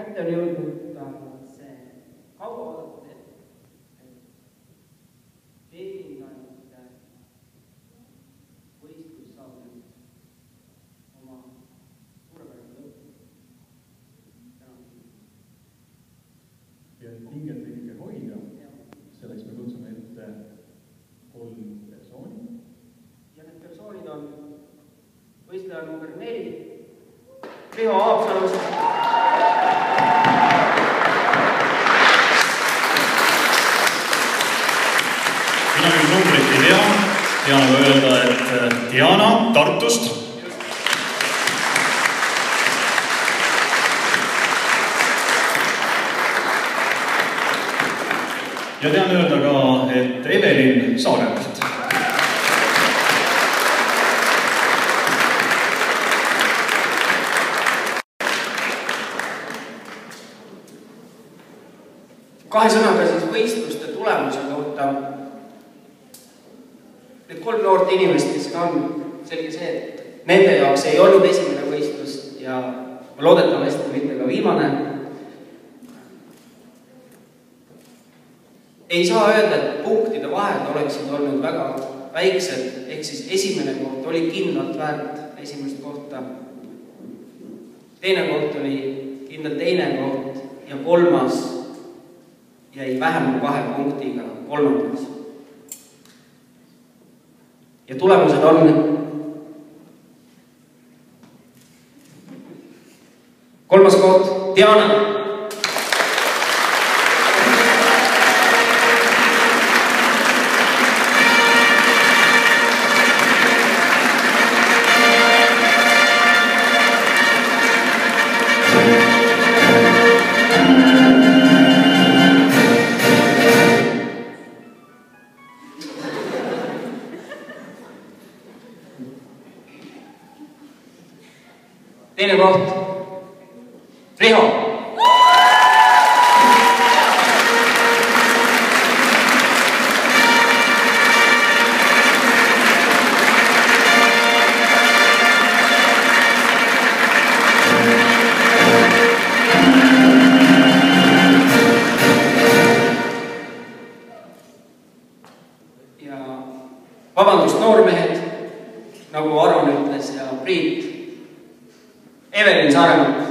kätte on jõudnud see kaua oodatud teenindajate võistlus saab nüüd oma suurepärase lõpu. Ja pinget ikkagi hoida, selleks me kutsume ette 3 persooni. Ja need persoonid on võistleja number 4, Riho Haapsalust. Mina küll numbrit ei tea, tean aga öelda, et Diana Tartust. Ja tean öelda ka, et Evelin Saarelt. Kahe sõnaga siis võistluste tulemuse kohta. Need 3 noort inimest, kes on selge see, et nende jaoks ei olnud esimene võistlus ja loodetavasti mitte ka viimane. Ei saa öelda, et punktide vahed oleksid olnud väga väiksed, ehk siis esimene koht oli kindlalt väärt esimest kohta. Teine koht oli kindlalt teine koht ja 3. jäi vähem 2 punktiga 3. Ja tulemused on 3. koht Diana. Teine koht, Riho. Ja vabandust, noormehed, nagu Aron ütles ja Priit, Evelin Saaremaa.